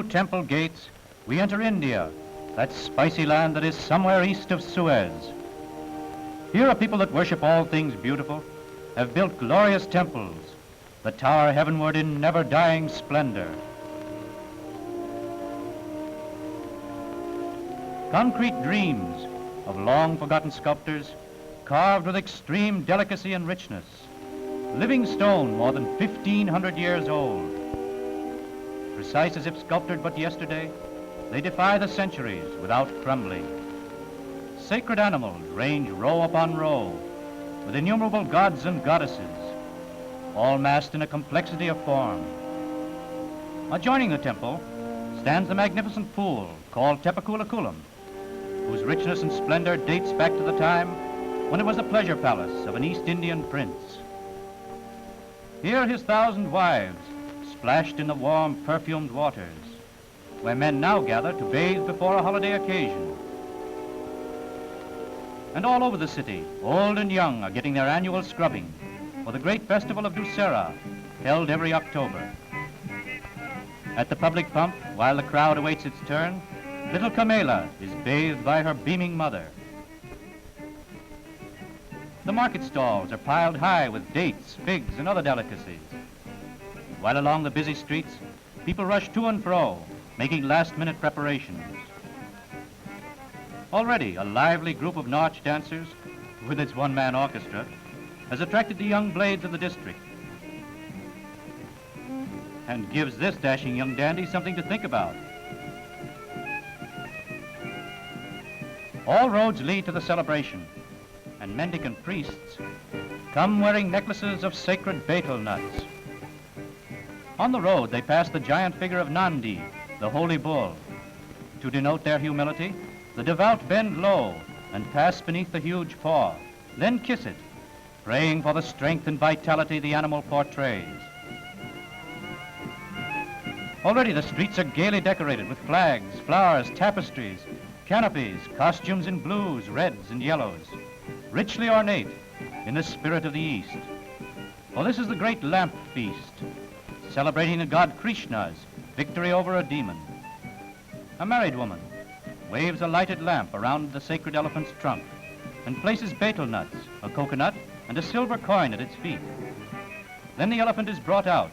temple gates, we enter India, that spicy land that is somewhere east of Suez. Here a people that worship all things beautiful have built glorious temples that tower heavenward in never-dying splendor. Concrete dreams of long-forgotten sculptors carved with extreme delicacy and richness, living stone more than 1,500 years old. Precise as if sculptured but yesterday, they defy the centuries without crumbling. Sacred animals range row upon row, with innumerable gods and goddesses, all massed in a complexity of form. Adjoining the temple stands the magnificent pool called Tepakulakulam, whose richness and splendor dates back to the time when it was the pleasure palace of an East Indian prince. Here his 1,000 wives splashed in the warm, perfumed waters, where men now gather to bathe before a holiday occasion. And all over the city, old and young are getting their annual scrubbing for the great festival of Dussehra, held every October. At the public pump, while the crowd awaits its turn, little Camela is bathed by her beaming mother. The market stalls are piled high with dates, figs, and other delicacies, while along the busy streets, people rush to and fro, making last-minute preparations. Already, a lively group of nautch dancers, with its one-man orchestra, has attracted the young blades of the district and gives this dashing young dandy something to think about. All roads lead to the celebration, and mendicant priests come wearing necklaces of sacred betel nuts. On the road, they pass the giant figure of Nandi, the holy bull. To denote their humility, the devout bend low and pass beneath the huge paw, then kiss it, praying for the strength and vitality the animal portrays. Already the streets are gaily decorated with flags, flowers, tapestries, canopies, costumes in blues, reds, and yellows, richly ornate in the spirit of the East. For this is the great lamp feast, celebrating the God Krishna's victory over a demon. A married woman waves a lighted lamp around the sacred elephant's trunk and places betel nuts, a coconut, and a silver coin at its feet. Then the elephant is brought out,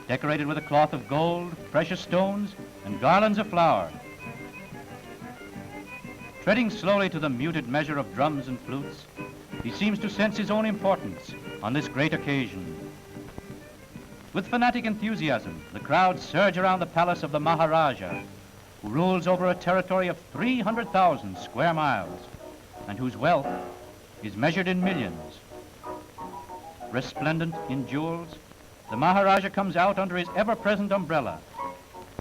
decorated with a cloth of gold, precious stones, and garlands of flower. Treading slowly to the muted measure of drums and flutes, he seems to sense his own importance on this great occasion. With fanatic enthusiasm, the crowds surge around the palace of the Maharaja, who rules over a territory of 300,000 square miles, and whose wealth is measured in millions. Resplendent in jewels, the Maharaja comes out under his ever-present umbrella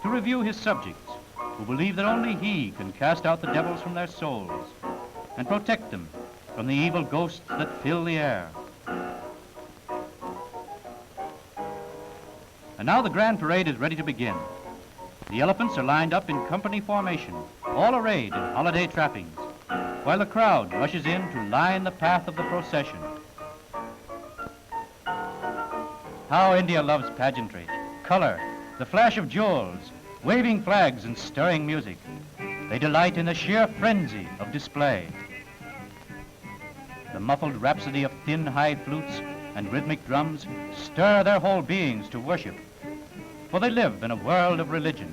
to review his subjects, who believe that only he can cast out the devils from their souls and protect them from the evil ghosts that fill the air. And now the grand parade is ready to begin. The elephants are lined up in company formation, all arrayed in holiday trappings, while the crowd rushes in to line the path of the procession. How India loves pageantry, color, the flash of jewels, waving flags and stirring music. They delight in the sheer frenzy of display. The muffled rhapsody of thin, high flutes and rhythmic drums stir their whole beings to worship, for they live in a world of religion.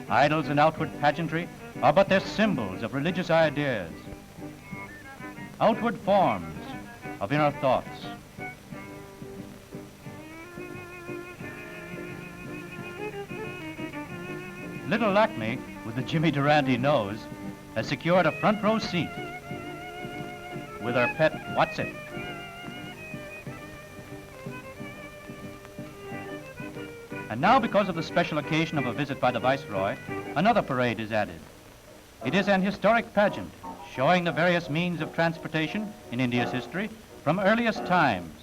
Idols and outward pageantry are but their symbols of religious ideas, outward forms of inner thoughts. Little Lakme, with the Jimmy Durante nose, has secured a front row seat with her pet What's It. And now, because of the special occasion of a visit by the Viceroy, another parade is added. It is an historic pageant showing the various means of transportation in India's history from earliest times.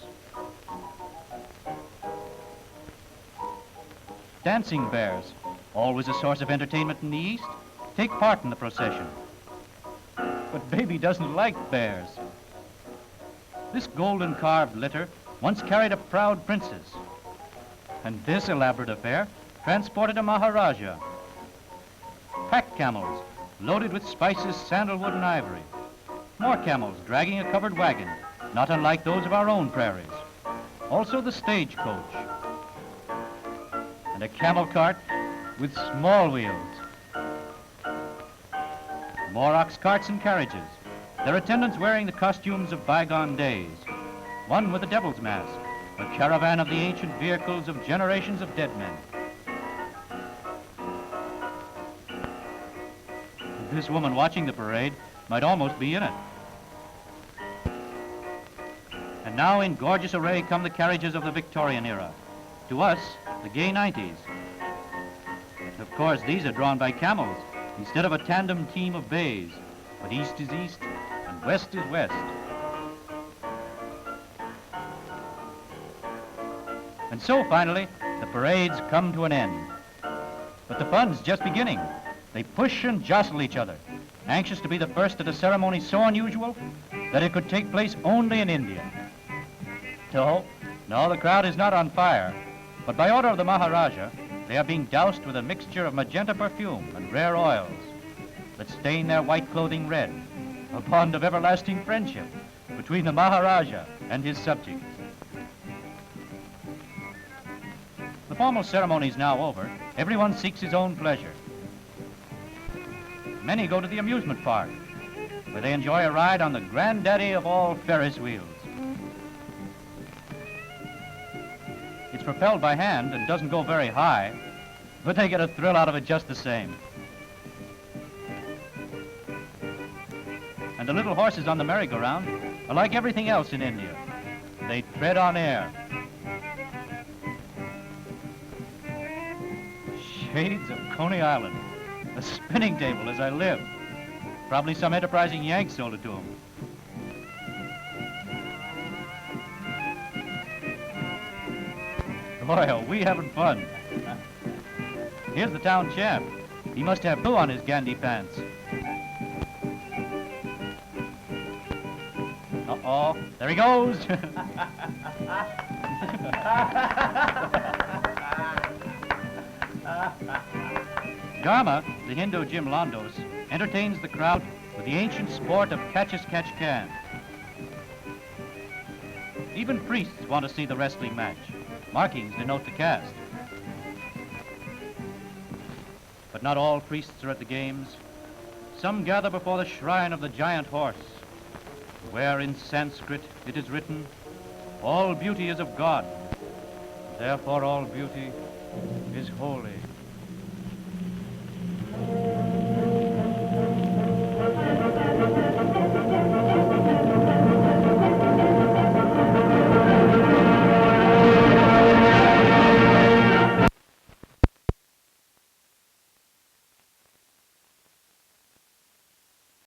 Dancing bears, always a source of entertainment in the East, take part in the procession. But baby doesn't like bears. This golden carved litter once carried a proud princess, and this elaborate affair transported a Maharaja. Pack camels, loaded with spices, sandalwood, and ivory. More camels dragging a covered wagon, not unlike those of our own prairies. Also the stagecoach. And a camel cart with small wheels. More ox carts and carriages, their attendants wearing the costumes of bygone days. One with a devil's mask, a caravan of the ancient vehicles of generations of dead men. This woman watching the parade might almost be in it. And now in gorgeous array come the carriages of the Victorian era. To us, the gay 90s. Of course, these are drawn by camels instead of a tandem team of bays. But east is east and west is west. And so finally, the parades come to an end. But the fun's just beginning. They push and jostle each other, anxious to be the first at a ceremony so unusual that it could take place only in India. No, the crowd is not on fire, but by order of the Maharaja, they are being doused with a mixture of magenta perfume and rare oils that stain their white clothing red, a bond of everlasting friendship between the Maharaja and his subjects. The formal ceremony is now over. Everyone seeks his own pleasure. Many go to the amusement park, where they enjoy a ride on the granddaddy of all Ferris wheels. It's propelled by hand and doesn't go very high, but they get a thrill out of it just the same. And the little horses on the merry-go-round are like everything else in India. They tread on air. Shades of Coney Island. A spinning table as I live. Probably some enterprising Yank sold it to him. Boy, are we having fun. Here's the town champ. He must have blue on his Gandhi pants. Uh-oh, there he goes. Garma, the Hindu Jim Londos, entertains the crowd with the ancient sport of catch-as-catch-can. Even priests want to see the wrestling match. Markings denote the caste. But not all priests are at the games. Some gather before the shrine of the giant horse, where in Sanskrit it is written, "All beauty is of God, therefore all beauty is holy."